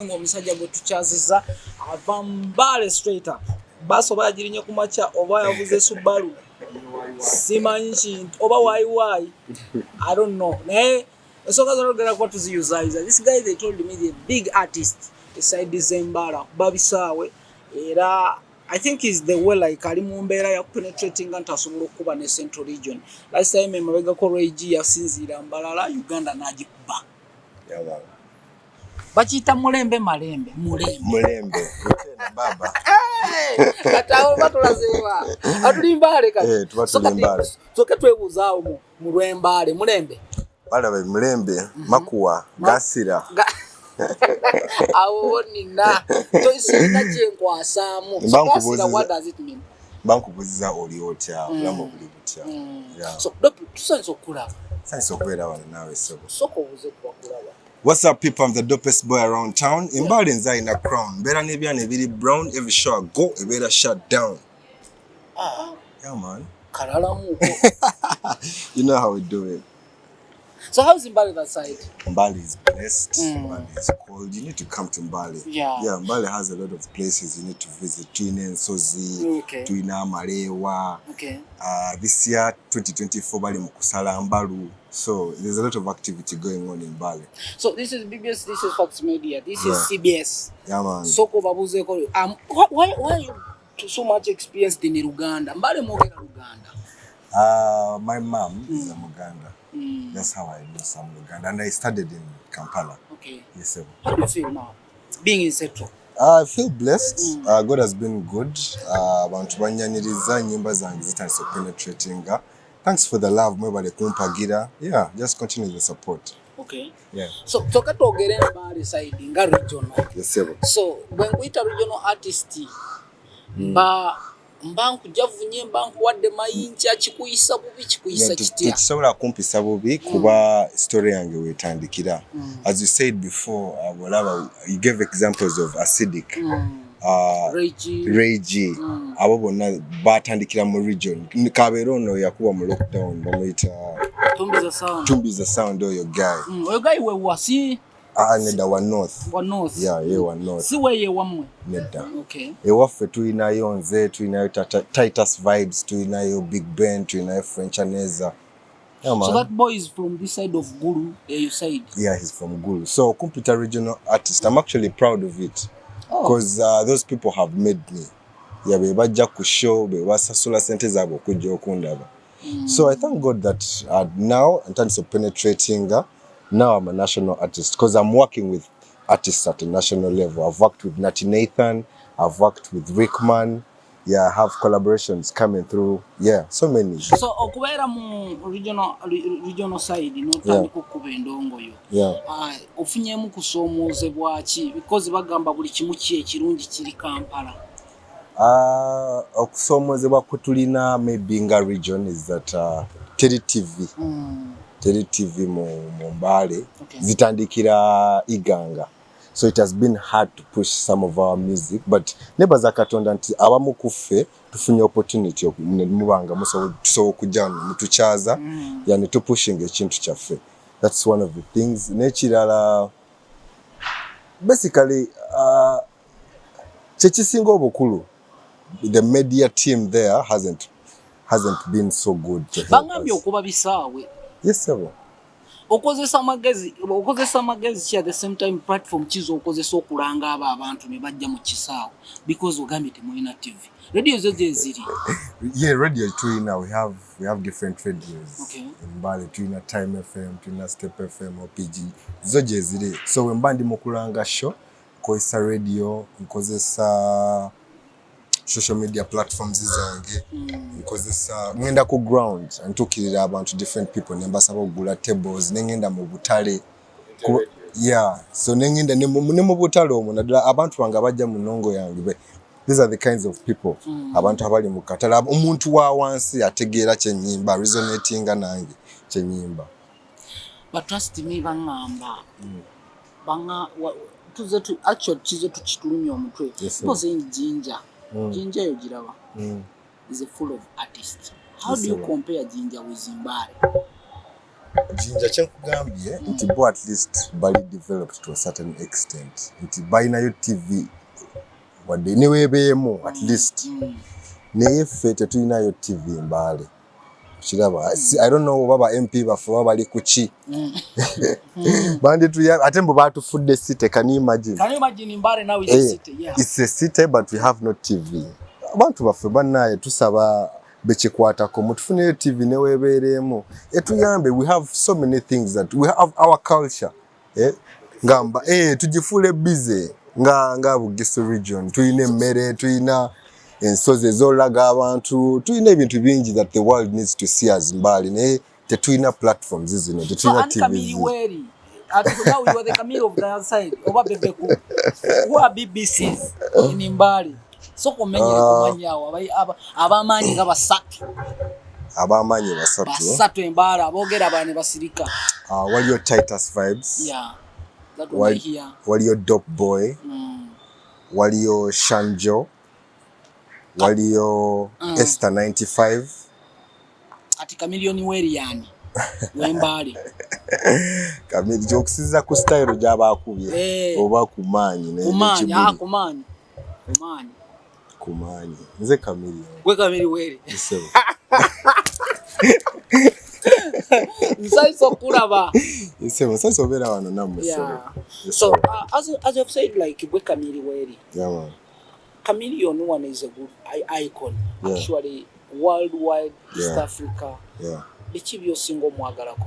Omusajja gwe tukyaziza ava Mbaale straight up. Baso bagirinye ku macha oba yavuze Subaru. Simanyi kintu oba why I don't know. Naye esonga z'ologera kwa tuziyuza. This guy, they told me the big artist beside Mbaale babisaawe era I think is the way like ali mu mbeera ya penetrating and asobola okuba ne Central Region. Last time mabega ko Regi yasinzira Mbalala Uganda n'agikuba. Yeah, Bachita mulembe baba katawo batulazewa atuli Mbaale kati tubatuli Mbaale soke twebuuzaawo mu Mbaale mulembe bala ba mulembe makuwa gasira awo nina to isina kyenkwasaamu gasira what does it mean bankubuziza oli otya olambo buli butya so tusanze okulaba sanse okwera wana nawe sebo soko uze kulaba. What's up, people? I'm the dopest boy around town. Mbaale nza in a crown. Better nebyane biri brown. Every show I go, it better shut down. Yeah, man. You know how we do it. So how's Mbaale that side? Mbaale is blessed. Mbaale is cold. You need to come to Mbaale. Yeah, Mbaale has a lot of places you need to visit. Tuine Nsozi, Tuina Malewa. Okay. This year, 2024, Bali Mukusala Mbalu. So there's a lot of activity going on in Mbaale. So this is BBS, this is Fox Media, this is CBS. Yeah, man. Soko babuze ko. Why are you so much experienced in Uganda? Mbaale mogera Uganda. My mom is a Muganda. That's how I know some Uganda. And I studied in Kampala. Okay. Yes, sir. How do you feel now? Being in Central? I feel blessed. God has been good. Abantu banyaniriza nyimba zange zitandise penetrating. Thanks for the love, mwebale kumpagira. Yeah, just continue the support. Okay. Yeah. So toka togere Mbaale side nga regional. Yes, sir. So when we ta regional artist, mbanku javunye mbanku wadde mayinja kikuyisa bubi kikuyisa kitya. Kisobola kumpisa bubi kuba story yange wetandikira. As you said before, you gave examples of acidic. Regi. Abo bonna batandikira mu region. Kabero ono yakuba mu lockdown bamuyita Tumbiza sound oyo guy. Oyo guy we wasi Neda wa north. Yeah, wa north. Si we ye wamwe. Neda. Okay. Ewaffe tulinayo nze, tulinayo Titus Vibes, tulinayo Big Ben, tulinayo French Aneza. Yeah, man. So that boy is from this side of Gulu, you said? Yeah, he's from Gulu. So, complete regional artist. I'm actually proud of it. Because those people have made me. Yeah, be bajja ku show, be wasasula sente zabo kujja okundaba. So I thank God that now, in terms of penetrating, now I'm a national artist because I'm working with artists at a national level. I've worked with Natty Nathan, I've worked with Rickman. Yeah, I have collaborations coming through. Yeah, so many. So okubeera mu regional side n'otandika okuba endongo yo. Yeah. Ofunyemu kusoomoozebwa ki because bagamba buli kimu ekirungi kiri Kampala. Okusoomoozebwa kwe tulina maybe nga region is that Teri TV mu Mbaale zitandikira Iganga. So it has been hard to push some of our music, but nebaza Katonda nti abamu kuffe tufunye opportunity mubanga musobola okujja mutukyaza yani to pushing ekintu kyaffe. That's one of the things. Nekirala basically kyekisinga obukulu, the media team there hasn't been so good to help bangambye okuba bisaawe. Yes, sir. Okozesa magezi at the same time platform chizo okozesa okulanga abantu ne bajja mu kisaawe because ogambye temulina TV. Radio zoje ziri. Yeah, radio tuina we have different radios. Okay. In Mbaale tuina Time FM, tuina Step FM, OPG. Zoje ziri. So when bandi mukulanga show, kozesa radio, nkozesa social media platforms zange nkozesa ngenda ku ground ntukirira abantu different people nembasaba okugula tables nengenda mu butale yeah so nengenda ne mu butale omwo nadala abantu banga bajja mu nongo yange. These are the kinds of people abantu abali mu katala omuntu wa wansi ategeera kyenyimba resonating nange kyenyimba. But trust me bangamba tuze tu actually chizo tukitulumya omutwe because Jinja Jinja yo giraba is full of artists. How do you compare Jinja with Mbaale? Jinja kyekugambye nti bo at least bali developed to a certain extent nti balinayo TV wadde neweebeemu at least naye ffe tetulinayo TV Mbaale kiraba I don't know oba ba MP baffe baba bali ku ki bandi ate mbu baatufudde city. Can you imagine Mbaale now is a city? Yeah, it's a city but we have no TV. Abantu baffe bannaaye tusaba bekikwatako mutufunire TV neweebeereemu etuyambe. We have so many things that we have our culture ngamba tugifuule busy nga Bugisu region tuyina emmere tuyina ensozi ezolaga abantu tuyina ebintu bingi that the world needs to see as Mbaale naye tetuyina platforms zino tetuyina TV. Now you are the Camille of the other side. Oba Bebeku. Who are BBCs in Mbaale? So kumanya abamanyi nga basatu. Abamanyi basatu. Basatu Mbaale abogera abane basirika. Waliyo Titus Vibes. Yeah. That one here. Waliyo Dope Boy. Waliyo Shanjo. Waliyo Esther 95. Ati Chameleon weri yani. Mbaale. Kamili jokusiza ku style gy'abakubye oba kumanyi naye kumanyi nze Chameleon gwe Chameleon weri nsaiso kulaba nsaiso bera wano namwe so as you have said like gwe Chameleon weri Chameleon one is a good icon actually worldwide East Africa bichi single mwagalako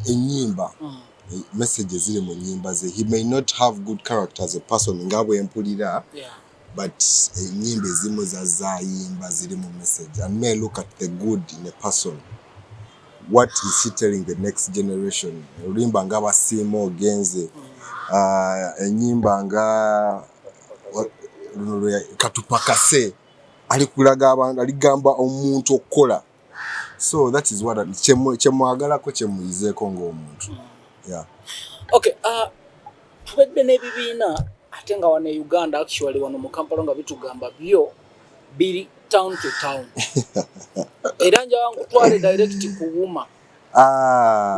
enyimba messages ziri mu nyimba ze. He may not have good character as a person ngabwe empulira but enyimba ezimu zazayimba ziri mu message and may look at the good in a person. What is he telling the next generation? Ulimba ngaba simo ogenze enyimba nga katupakase alikulaga abantu aligamba omuntu okola. So that is what kyemwagalako kyemuyizeeko ng'omuntu. Okay, tubadde n'ebibiina ate nga wano Uganda actually wano mu Kampala nga bitugamba byo biri town to town. Era nja nkutwale direct ku Wuma.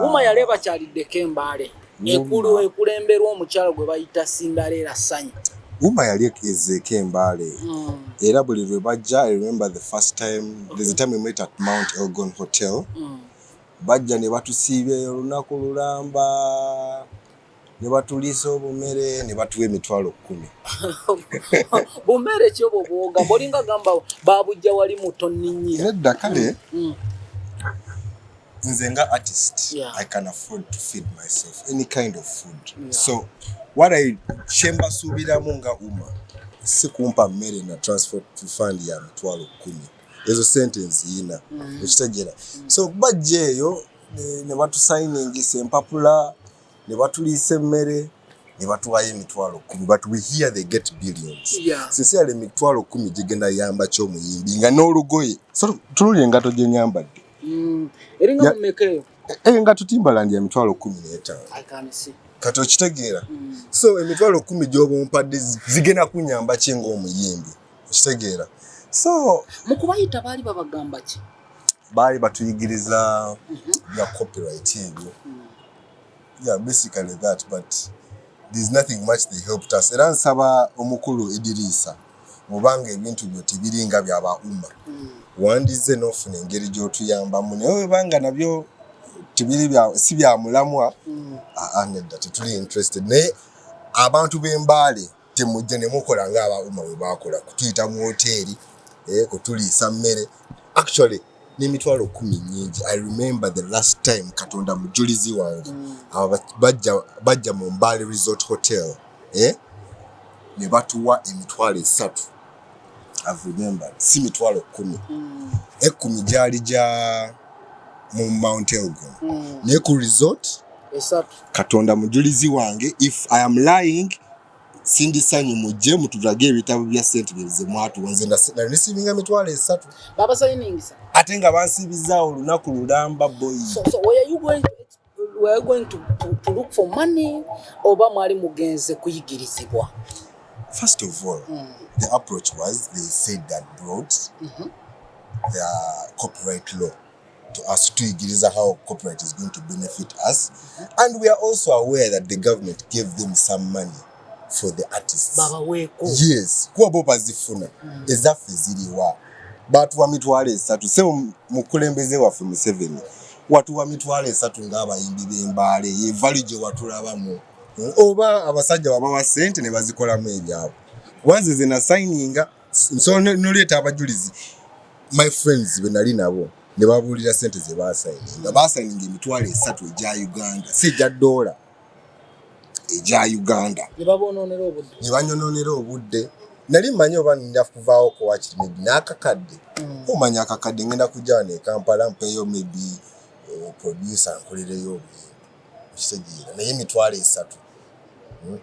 Wuma yali bakyaliddeko Mbaale. Ekulemberwa omukyalo gwe bayita Sindaleera Sanyu. Wuma yali ezeeko Mbaale. Era buli lwe bajja, I remember the first time, there's a time we met at Mount Elgon Hotel. Bajja ne batusiibye olunaku lulamba, ne batuliisa obumere, ne batuwa emitwalo 10. Bumere ki obwo bwoga? Bolinga gamba babujja wali muto nninnyira. Nedda kale, nze nga artist, I can afford to feed myself any kind of food. So, what I chemba subiramu nga Wuma, si kumpa mmere na transport to fund ya mitwalo 10. Ezo sentence yina ekitegeera. So bajjeeyo ne batu signing empapula ne batuliisa emmere ne batuwayo emitwalo 10 but we hear they get billions. Sincerely emitwalo 10 gigenda yamba ky'omuyimbi nga n'olugoye. So tululi engato gye nyambadde. Eringa mumekeyo. Engato Timbaland ya emitwalo 15. I can see. Kato kitegeera. So emitwalo 10 gy'obumpadde zigenda kunyamba ki ng'omuyimbi. Kitegeera. So mukubayita baali babagamba ki? Baali batuyigiriza bya copyright ebyo. Yeah, basically that, but there's nothing much they helped us. Era nsaba omukulu Edirisa mubanga ebintu byo tibiringa byaba Wuma. Wandize n'ofuna engeri gy'otuyambamu naye banga nabyo tibiri bya si bya mulamwa nedda tetuli interested naye abantu b'Embaale temujje ne mukola ng'aba Wuma bwe bakola kutuyita mu hoteli kutuliisa mmere. Actually n'emitwalo 10 nyingi. I remember the last time Katonda mujulizi wange bajja mu Mbaale Resort Hotel ne batuwa emitwalo 3. I've remembered si mitwalo 10. 10 gyali gya mu Mount Elgon. Ne ku resort Katonda mujulizi wange, if I am lying Sindi Sanyu mujje mutulage ebitabo bya sente bye mwatu wanze na nisibinga mitwalo 3. Baba signing sa. Ate nga bansibiza olunaku lulamba boy. So where are you going to look for money oba mwali mugenze kuyigirizibwa? First of all, the approach was they said that brought their copyright law. to us to igiriza how copyright is going to benefit us. And we are also aware that the government gave them some money for the artists. Yes, kuba bo bazifuna ezaffe ziriwa batuwa mitwalo 3 se mukulembeze waffe Museveni watuwa mitwalo 3 ng'abayimbi b'Embaale ye value gye watulabamu oba abasajja babawa ssente ne bazikolamu ebyabo wanze ze na signinga so noleeta abajulizi my friends benali nabo ne babuulira ssente ze basayininga emitwalo 3 egya Uganda si egya $, egya Uganda ne banyononera obudde nali mmanyi oba nina kuvaawo ko wakiri maybe n'akakadde omanya akakadde ngenda kujja ne Kampala mpeeyo maybe producer nkolereyo kitegeera naye emitwalo 3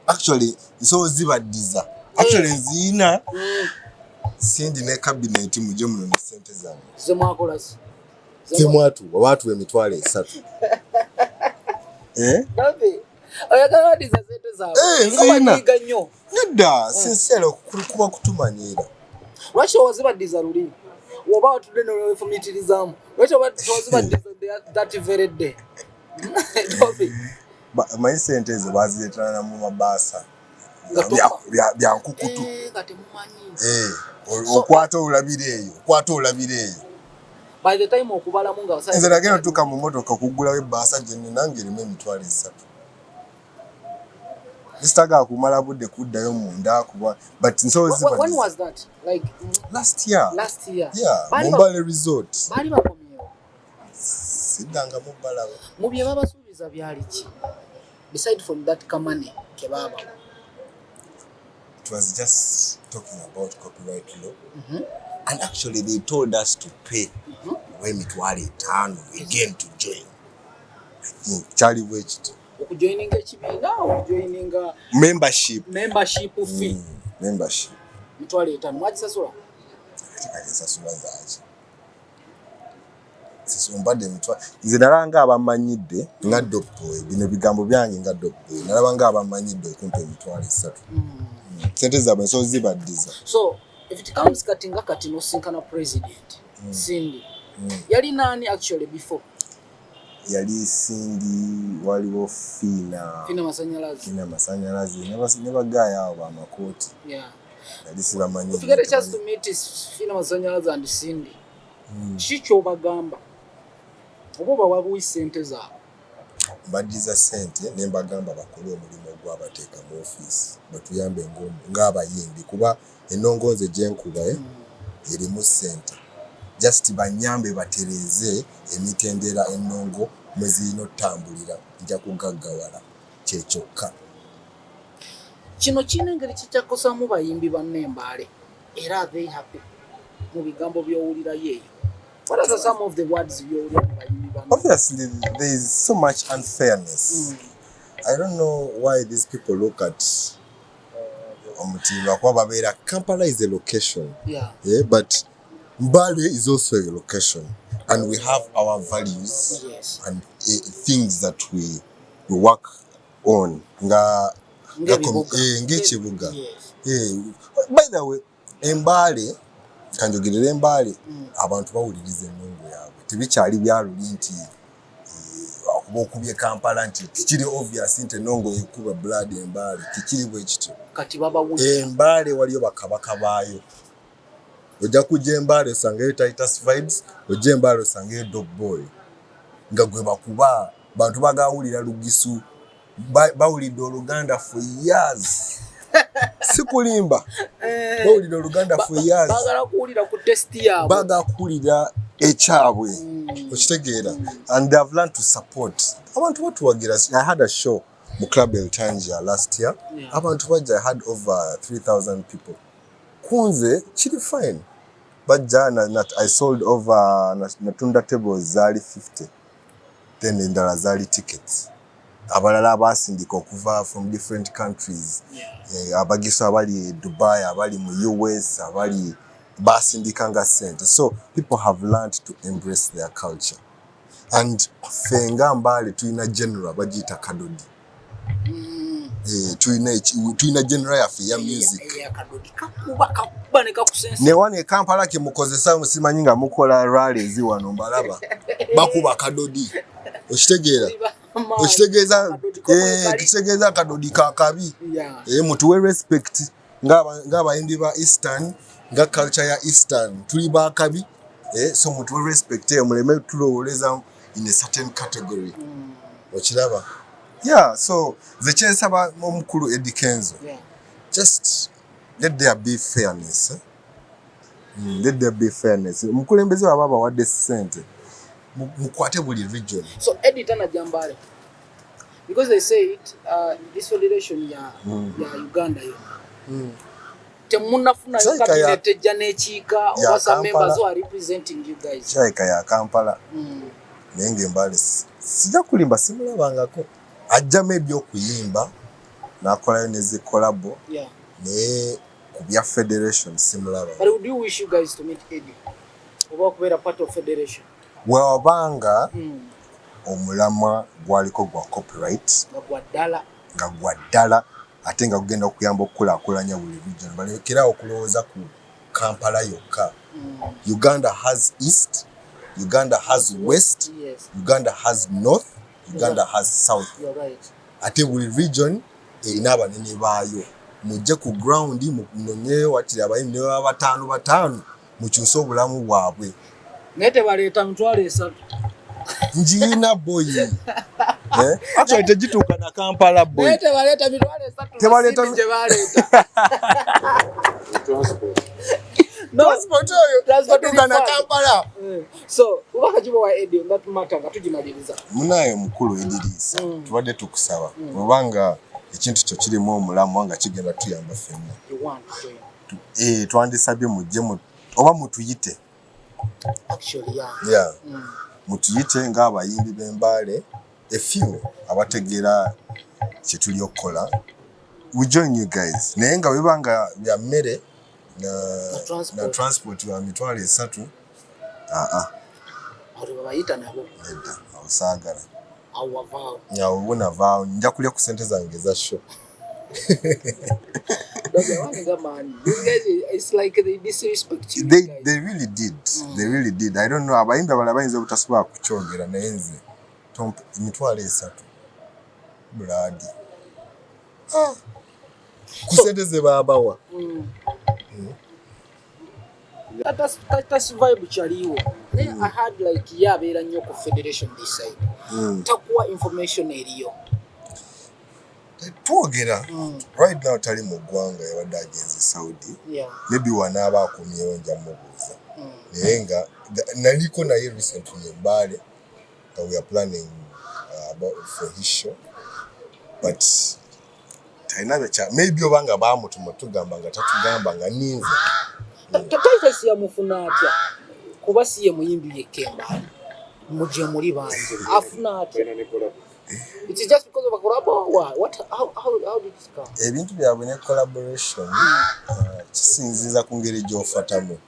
actually so zibaddiza actually nziina sindi ne cabinet muje muno ne ssente zange zemwatu watu emitwalo 3 oyagala badiza ssente zaabwe nedda sincere kuba kutumanyira lwaki owazibaddiza luli oba watudde nolwefumitirizaamu lwaki owazibaddiza that very day manyi ssente ezo bazireetana mu mabaasa bya nkukutu okwata olabire eyo by the time okubalamu nga nze nagenda tuka mu motoka kuggulawo ebbaasa gye nange erimu emitwalo 3 Nistaga kumala budde kuddayo munda kuba but nsozi when was that like last year yeah Mbaale resort bali bakomyewo sidanga mubalawo mu bye babasuubiza byali ki beside from that kamane ke baba it was just talking about copyright law and actually they told us to pay when it wali 5 again to join I think Charlie Wechit okujoininga ekibiina okujoininga membership fee membership mitwalo 5 mwagisasula sasula zaaki sisumbadde mitwalo nze nalanga abamanyidde nga doktowe bino bigambo byange nga doktowe nalabanga abamanyidde okumpa emitwalo 3 sente zaabwe so zibaddiza so if it comes kati nosinkana president Sindi yali nani actually before yali Sindi waliwo fina masanyalazi ne bagaya abo amakooti yali sibamanyi if you get a chance to meet fina masanyalazi and Sindi kikyo bagamba oba wabuwi ssente zaabwe baddiza ssente ne mbagamba bakole omulimu ogwabateeka mu ofiisi batuyambe ng'abayimbi kuba ennongonze gyenkuba erimu ssente just banyambe batereze emitendera ennongo mwe zirina otambulira nja kugaggawala kyekyokka kino kirina engeri kikyakosamu bayimbi banne Mbaale era they happy mu bigambo by'owulirayo eyo. What are some of the words by'owulira mu bayimbi banne? Obviously there is so much unfairness. I don't know why these people look at Omutimba kwa babeera. Kampala is a location, but Mbaale is also a location, and we have our values and things that we work on. Ngechibuga. By the way, Mbaale, kanjogirira Mbaale, abantu bawuliriza ennongo yaabwe. Tebikyali byaluli nti okubye Kampala nti kikiri obvious nti ennongo ekuba blood Mbaale, kikiri bwe kityo. Kati babawulira. Mbaale waliyo bakabaka baayo. Ojja kujja Mbaale osangeyo Titus Vibes, ojja Mbaale osangeyo Dog Boy. Nga gwe bakuba bantu bagawulira Lugisu bawulidde Oluganda for years. Sikulimba. Bawulidde Oluganda for years. Bagala kuwulira ku test yaabwe. Bagakulira ekyabwe. Okitegeera. And they have learned to support. Abantu batuwagira. I had a show mu Club El Tangia last year. Abantu bajja, I had over 3,000 people. Kunze chili fine. Bajja I sold over natunda tables zali 50. Then endala zali tickets. Abalala abasindika okuva from different countries. Abagiso abali Dubai, abali mu US, abali basindika nga sente. So people have learned to embrace their culture. And fenga Mbaale tulina general bajita Kadodi. tulina general yaffe ya music ne wano e Kampala ke mukozesa musimanyi nga mukola rallies wano mbalaba bakuba kadodi okitegeeza kadodi kakabi mutuwe respect ng'abayimbi ba Eastern nga culture ya Eastern tuli bakabi so mutuwe respect muleme tulowoleza in a certain category okiraba so the kyensaba omukulu Eddy Kenzo just let there be fairness let there be fairness omukulembeze waba abawadde ssente mukwate buli region so Eddy tanajja Mbaale because they say it this federation ya Uganda temunafuna cabinet ejja n'ekiika oba some members who are representing you guys chaika ya Kampala nenge Mbaale sijja kulimba simulabangako ajjamu ebyokuyimba n'akolayo ne collabo ne ku bya federation simulaba. But would you wish you guys to meet Eddy oba okubeera part of federation wabanga omulamwa gwaliko gwa copyright nga gwa ddala ate nga kugenda okuyamba okukulaakulanya buli region balekerawo okulowooza ku Kampala yokka. Uganda has East, Uganda has West, Uganda has North, Uganda has South. Ate buli region erina abanene baayo mujje ku ground munonyeyo watiri abayimbi bataano mukyuse obulamu bwabwe naye tebaleeta mitwalo 3 njiina boy actually tegituuka na Kampala boy naye tebaleeta mitwalo 3 gye baleeta transport tetuuka na Kampala so ubaka kibo wa Eddy that matter nga tugimaliriza munaye mukulu Ediriisa tubadde tukusaba obanga ekintu kyo kirimu omulamu nga kigenda tuyamba ffenna twandisabye mujje oba mutuyite actually mutuyite ng'abayimbi b'Embaale few abategeera kye tuli okukola we join you guys naye nga webanga bya mmere na transport wa mitwalo 3 babayita nabo nedda awusaagala awavaawo vaawo nja kulya ku ssente zange za show. They really did. They really did. I don't know abayimbi abalala bayinza obutasobola kukyogera naye nze emitwalo 3 blood ku ssente ze baabawa that's vibe chaliwo. Then I had like yabeera nnyo ku federation this side takuwa information eriyo twogera right now tali mu ggwanga yabadde agenze Saudi maybe wanaaba akumyewo nja mubuuza naye nga naliko naye recently Mbaale we are planning about for his show but tainabe cha maybe obanga baamutuma tugamba nga tatugamba nga ninze Tataita siya mufuna atya kuba siye muyimbi yeke Mbaale muje muri banje afuna atya it is just because of a collab how did it come ebintu byabwe ne collaboration kisinziza ku ngeri gy'ofatamu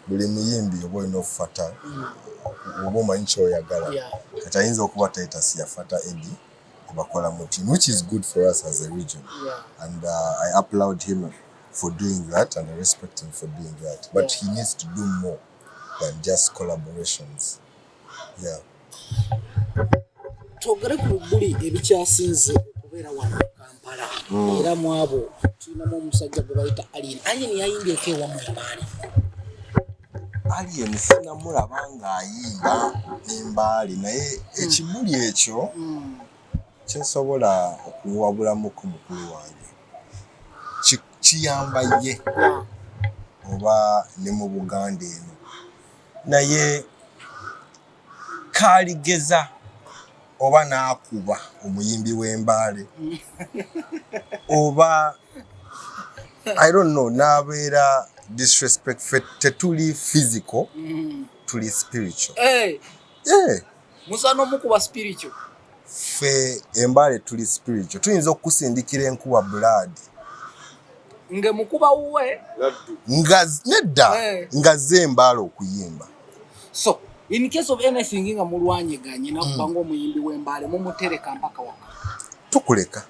buli muyimbi oba olina okufata oba omanyi ky'oyagala kati ayinza okuba Taita siyafata Eddy bakola mu team which is good for us as a region and I applaud him for doing that and I respect him for doing that but he needs to do more than just collaborations. Togere ku buli ebikyasinze okubeera wano Kampala era mwabo tulinamu omusajja gwe bayita Alien yayimbye ewa mu Mbaale Alien sinamulaba ng'ayimba Mbaale naye ekibuli ekyo kyensobola okuwabulamu ku mukulu wange kiyamba ye oba ne mu Buganda eno naye kaaligeza oba n'akuba omuyimbi w'Embaale oba I don't know n'abeera disrespect tetuli physical tuli spiritual musano mukuba spiritual fe Embaale tuli spiritual tuyinza okusindikira enkuba blood nge mukuba uwe nedda nga ze Embaale okuyimba so in case of anything nga mulwanye ganye nakubanga omuyimbi w'Embaale mumutereka mpaka waka tukuleka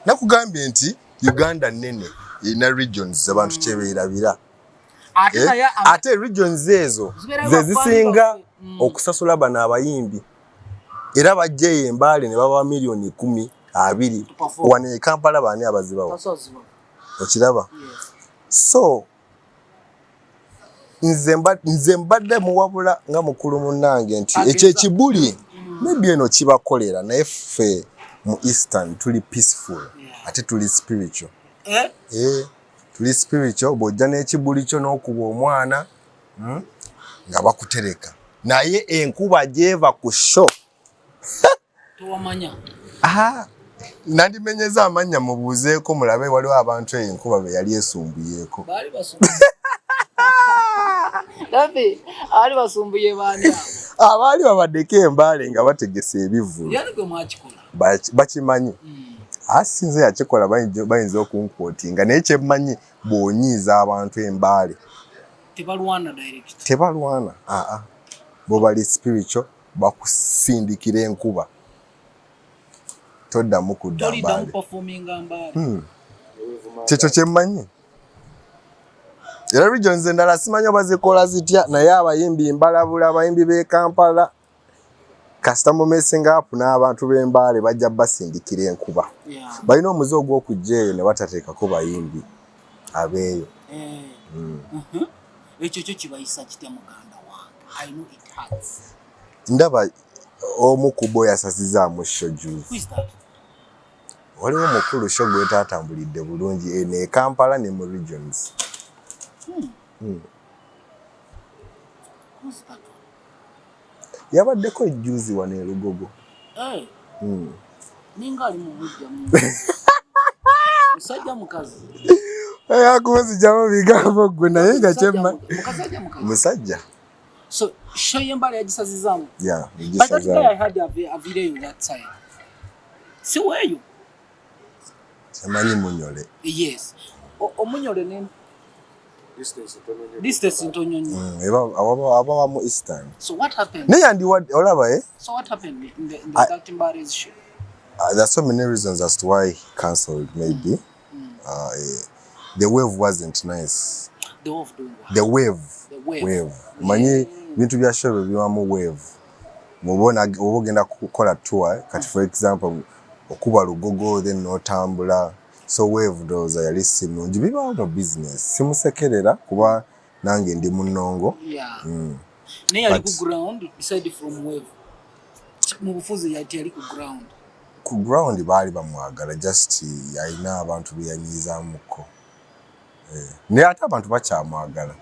nakugambye nti Uganda nene ina regions abantu kyebeerabira ate regions ezo ze zisinga okusasula bano abayimbi era bajjeyo e Mbaale ne baba milioni 10 20 wane Kampala baani abazibawo okiraba so nze mbadde muwabula nga mukulu munnange nti ekyo ekibuli maybe eno kibakolera naye ffe mu Eastern tuli peaceful ate tuli spiritual tuli spiritual bw'ojja n'ekibuli kyo n'okuba omwana nga bakutereka naye enkuba gyeva ku sho towamanya nandimenyeza amanya mubuuzeeko mulabe waliwo abantu eyo enkuba be yali esumbuyeko abaali basumbuye baani abaali babaddeko e Mbaale nga bategesa ebivulu bakimanyi asinze yakikola bayinza okunkwootinga naye kyemmanyi bw'onyiiza abantu e Mbaale tebalwana bo bali spiritual bakusindikira enkuba toddamu kudda Mbaale kyekyo kyemmanyi era regions endala simanyi oba zikola zitya naye abayimbi mbalabula abayimbi b'e Kampala kasita mu messing up n'abantu b'e Mbaale bajja basindikira enkuba balina omuze ogw'okujja eyo ne batateekako bayimbi abeeyo ekyo kyo kibayisa kitya muganda wange I know it hurts ndaba omu ku bo yasasizaamu sho juzi waliwo mukulu sho gwetaatambulidde bulungi ne Kampala ne mu regions yabaddeko ejjuzi wano e Lugogo ninga ali mu bujja musajja mukazi akuzijamu bigambo gwe naye nga kyemma musajja so show yembale yagisazizaamu yagisazaamu but that guy I had a video that time si weyo amanyi munyole yes omunyole ne distance ntonyonyo aba mu Eastern so what happened naye andi olaba so what happened in the Mbaale's show there's so many reasons as to why he cancelled maybe the wave wasn't nice the wave manyi bintu bya show bibamu wave mubona obogenda kukola tour kati for example okuba Lugogo then notambula so wave doza yali sinungi bibawo mu business simusekerera kuba nange ndi munongo naye ali ku ground beside from wave mu bufuzi yali ku ground baali bamwagala just yalina abantu beyanyiizaamuko naye ate abantu bakyamwagala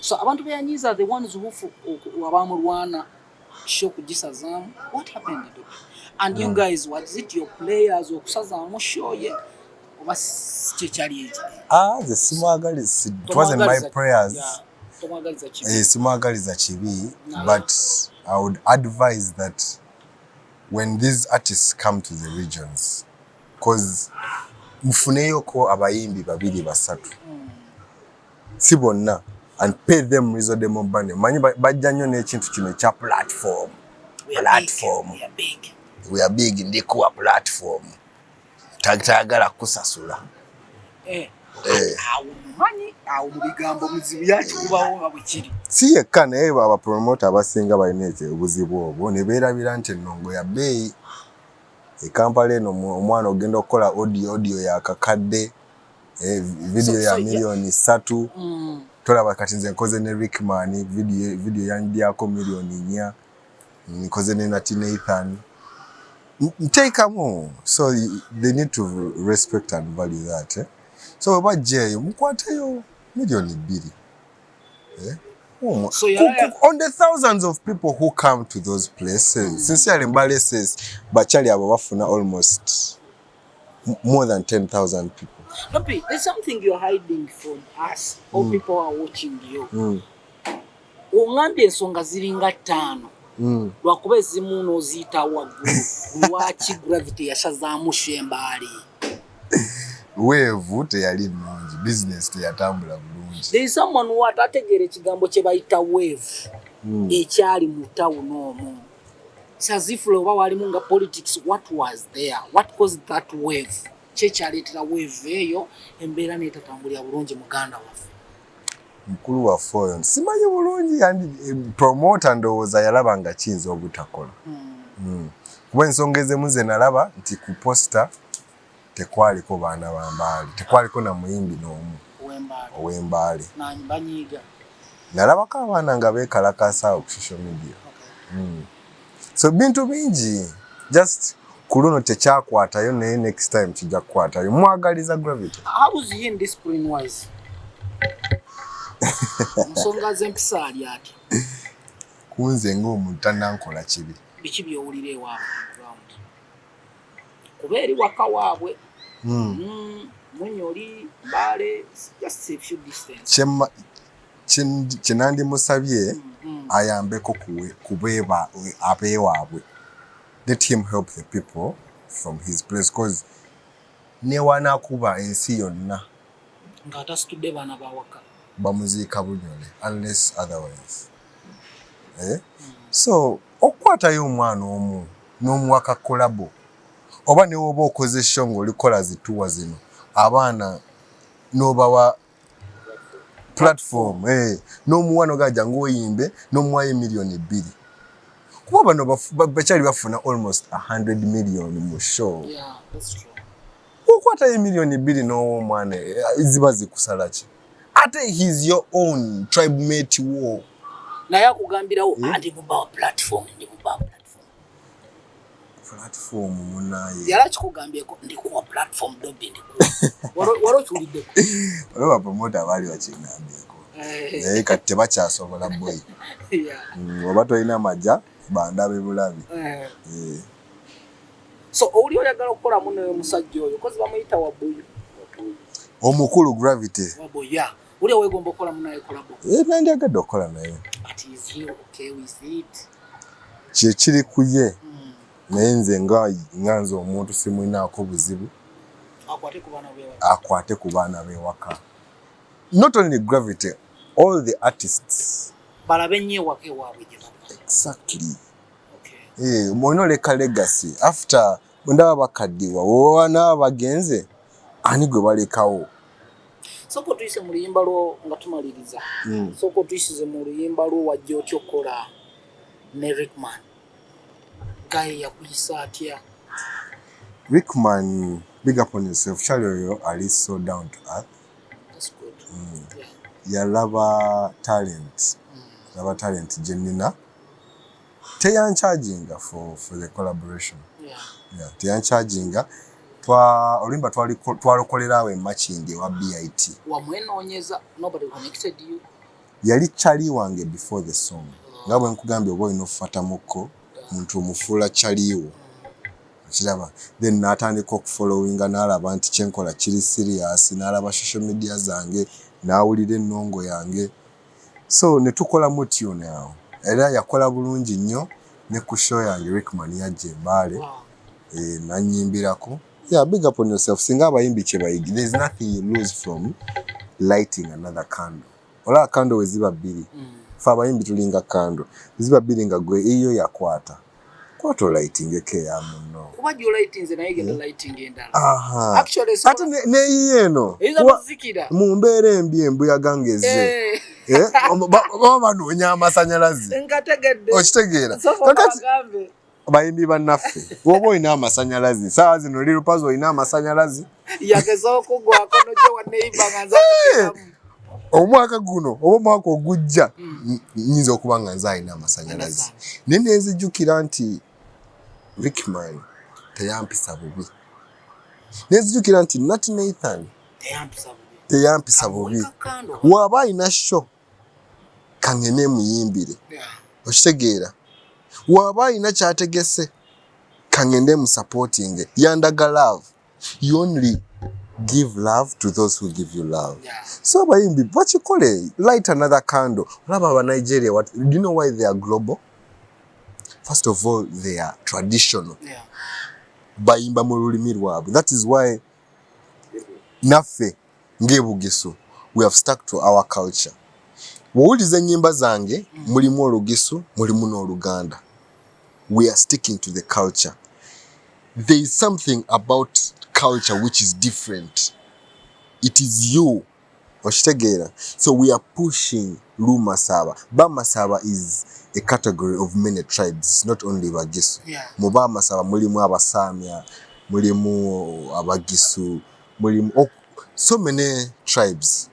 so abantu beyanyiiza the ones who abamulwana show kugisazaamu what happened and you guys was it your players okusazaamu show ye oba kyali eki the simwagali it wasn't my prayers simwagaliza kibi but I would advise that when these artists come to the regions because mufuneyoko abayimbi 2-3 si bonna and pay them reasonable money manyi bajja nnyo n'ekintu kino kya platform we are big ndikuwa platform tagala kusasula awo mu bigambo muzibu yakikubawo nga bwe kiri si yekka naye abapromota abasinga balina ekyo obuzibu obwo ne beerabira nti ennongo ya bbeeyi e Kampala eno omwana ogenda okukola audio yakakadde video ya milioni 3 tolaba kati nze nkoze ne Rickman video yandyako milioni 4 nkoze ne Nati Nathan nteekamu so they need to respect and value that so bajjeeyo mukwateyo milioni 2 so on the thousands of people who come to those places sincerely Mbaale says bachali abo bafuna almost more than 10,000 people. Lopi, there's something you're hiding from us or people are watching you. Ongambye ensonga ziringa 5 lwakuba ezimu n'oziyita waggulu lwaki gravity yasazaamu Mbaale wave teyali nnungi business teyatambula bulungi there is someone who atategeera ekigambo kye bayita wave ekyali mu town omwo sazifule oba walimu nga politics what was there what caused that wave kyekyaletera wave eyo embeera netatambulira bulungi muganda waffe mukulu waffe oyo simanyi bulungi promoter ndowooza yalaba nga kiyinza obutakola kuba ensonga ezimu ze nalaba nti ku posta tekwaliko baana ba Mbaale tekwaliko na muyimbi n'omu ow'Embaale nalabako abaana nga beekalakaasa awo ku social media so bintu bingi just ku luno tekyakwatayo naye next time kijja kukwatayo mwagaliza Gravity how was he in discipline wise nsonga z'empisa ali ati kunze ng'omuntu tannankola kibi biki byowulira ewaabwe ground kuba eri waka waabwe Munyoli Mbaale just a few distance kyenandimusabye ayambeko kubeeba abeewaabwe let him help the people from his place because newanakuba ensi yonna ng'atasitudde baana bawaka bamuziika bunyole unless otherwise so okukwatayo omwana omu n'omuwaka kolabo oba ne woba okoze show ng'olikola zituwa zino abaana n'obawa platform n'omuwano gajja ng'oyimbe n'omuwayo $2 million kuba bano bakyali bafuna almost 100 million mu show okwatayo $2 million n'owa omwana ziba zikusala ki ate he's your own tribe mate wo naye akugambirawo andi mubawa platform munaye yala akikugambyeko ndikuwa platform dobi ndikuwa wali okiwuliddeko waliwo bapromota baali bakigambyeko naye kati tebakyasobola boyi oba tolina amajja bandabe bulabi so oli oyagala okukolamu n'omusajja oyo kozi bamuyita Wabuyu omukulu Gravity Wabuya uli wegomba okukolamu naye kolabo nandyagadde okukola naye but is he okay with it kyekiri ku ye naye nze nga nze omuntu simwinaako buzibu akwate ku baana beewaka not only Gravity all the artists balabe nnyo ewaka ewaabwe gye bava exactly mwona oleka legacy after ndaba bakaddiwa woba naba bagenze ani gwe balekawo soko tuyise mu luyimba lwo nga tumaliriza soko tuyisize mu luyimba lwo wajja otya okukola ne Rickman guy yakuyisa atya Rickman big up on yourself Charlie ali so down to earth that's good yalaba talent jenina teyancharginga for the collaboration teyancharginga olimba twalokolerawo emakindi wa BIT wamwenoonyeza nobody connected you yali Charlie wange before the song nga bwe nkugambye oba olina okufatamukko muntu omufuula Charlie kiraba then n'atandika okufollowinga n'alaba nti kyenkola kiri serious n'alaba social media zange n'awulira ennongo yange so ne tukolamu tune awo era yakola bulungi nnyo ne ku show yange Rickman yajja Mbaale nanyimbirako big up on yourself singa abayimbi kye bayigi there's nothing you lose from lighting another candle ola candle weziba bbiri fa abayimbi tulinga candle ziba bbiri nga gwe iyo yakwata kwato lighting ekeya muno kuba jo lighting ze naye genda lighting endala actually so ate ne yeno mu mbeera embi embuyaga ngeze baba noonya amasanyalazi ngategedde okitegeera kakati bayimbi bannaffe woba olina amasanyalazi saawa zino oli lupazi olina amasanyalazi yageza okugwako nojo waneiba nga nza omwaka guno oba omwaka ogujja nyinza okuba nga nze alina amasanyalazi naye nenzijjukira nti Rickman teyampisa bubi nenzijjukira nti Nat Nathan teyampisa bubi waba alina show kangene muyimbire okitegeera waba alina kyategese kangende mu supporting yandaga love you only give love to those who give you love so bayimbi bakikole light another candle olaba aba Nigeria do you know why they are global first of all they are traditional bayimba mu lulimi lwabwe that is why naffe ng'ebugisu we have stuck to our culture wowuliza ennyimba zange mulimu olugisu mulimu n'oluganda we are sticking to the culture there is something about culture which is different. It is you. Oshitegeera. So we are pushing Lumasaba. Bamasaba is a category of many tribes, not only Bagisu. Yeah. Mu Bamasaba mulimu Abasamya, mulimu Abagisu, mulimu so many tribes.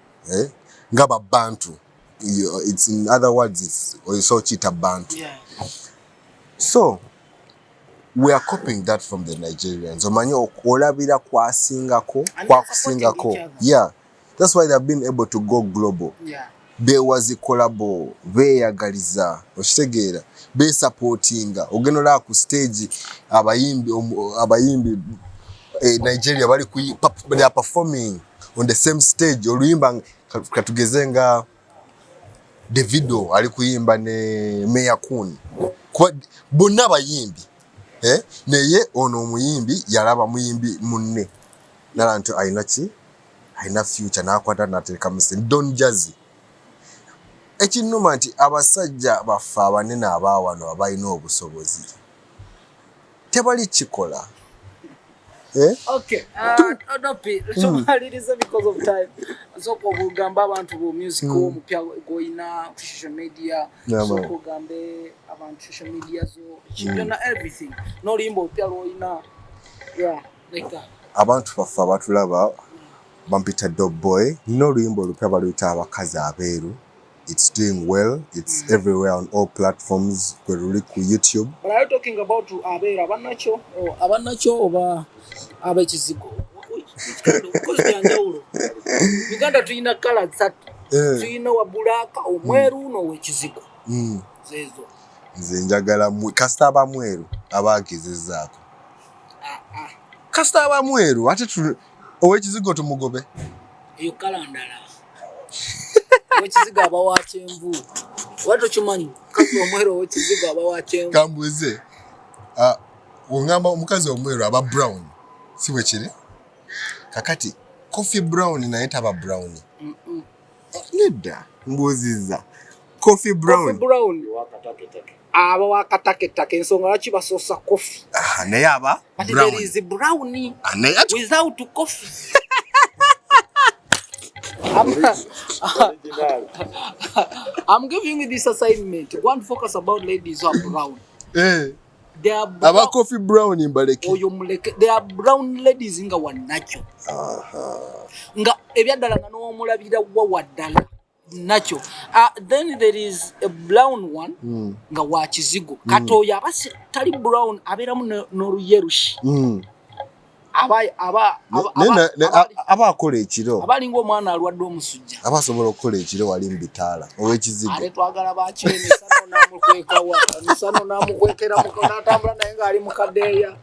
Ngaba Bantu. It's in other words, it's also Chita Bantu. Yeah. So we are copying that from the Nigerians. Omanyo olabira kwa kusingako. Yeah. That's why they have been able to go global. Yeah. Bewazi collabo, beeyagaliza, okitegeera, be supportinga. Ogenola ku stage abayimbi Nigeria bali they are performing on the same stage. Oluyimba katugezenga Davido ali kuyimba ne Meya Kun. Bonna bayimbi. Naye ono omuyimbi yalaba muyimbi munne. Nalantu ayina future nakwata natereka muse Don Jazzy. Ekinuma nti abasajja baffe abanene abaawano abalina obusobozi tebali kikola. Okay. It is because of time. So kugamba abantu bo music omupya goina social media. So kugambe abantu social media so chibona everything. No limbo opya loina. Yeah, like that. Abantu baffe abatulaba bampita Dog Boy. No limbo lupya baluyita abakazi abeeru. It's doing well. It's everywhere on all platforms. We're really cool YouTube. But are you talking about abeera abanacho oba abekizigo? Because they are njawulo. Uganda tuyina color that tuyina wa bulaka omweru no wekizigo. Zezo. Nze njagala kasita abamweru abagezezaako. Kasita abamweru ate owekizigo tumugobe. Eyo kala ndala. Wekizigo abawa kyenvu. Wato kimanyi kasita omweru wekizigo abawa kyenvu. Kambuze. Ongamba omukazi omweru aba brown. Si bwe kiri? Kakati coffee brown naye taba brown. Nedda mbuziza. Coffee brown wakataketake. Aba wakataketake ensonga lwaki basosa coffee. Naye aba but brown. There is a brownie without coffee. I'm giving you this assignment. Go and focus about ladies who are brown. They are brown. Coffee brown in Mbaleke. They are brown ladies nga wanacho. Nga ebyadala nga no mulabira waddala nacho. Then there is a brown one nga wa kizigo. Katoya abase tali brown aberamu n'oluyerushi. Aba akola ekiro. Abalinga omwana alwadde omusujja. Abasobola okukola ekiro wali mubitaala ow'ekizigo. Ale twagala bakyene sano namukwekawa. Sano namukwekera n'atambula naye nga ali mu kadeeya.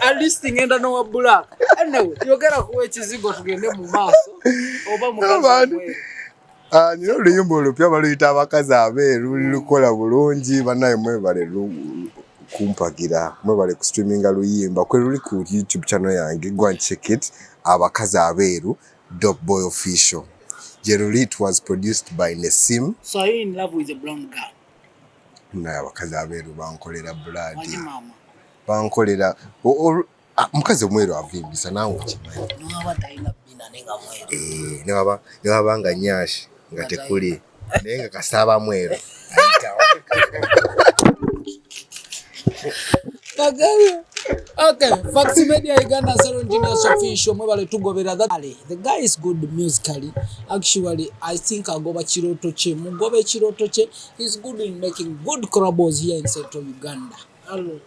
At least ngenda n'owa black. Anyway, yogera ku w'ekizigo tugende mu maaso. Oba mukazi mwe. Nino oluyimba olupya baluyita abakazi abeeru lukola bulungi bannaye mwebale kumpagira mwebale ku streaminga luyimba kwe luli ku YouTube channel yange go and check it abakazi abeeru Dog Boy Official. Generally it was produced by Nesim. So are you in love with a brown girl? Naye abakazi abeeru bankolera blood. Waji mama. Bankolera mukazi omweru avimbisa nawe okimanyi. N'aba talina bbina nenga mweru. Newaba nga nyashi nga tekuli naye nga kasaba mweru. Okay, Advocacy Media Uganda Musician Association mwebale tugobera that. The guy is good musically. Actually, I think agoba chiroto che. Mugobe chiroto che. He's good in making good collabos here in Central Uganda. Hello.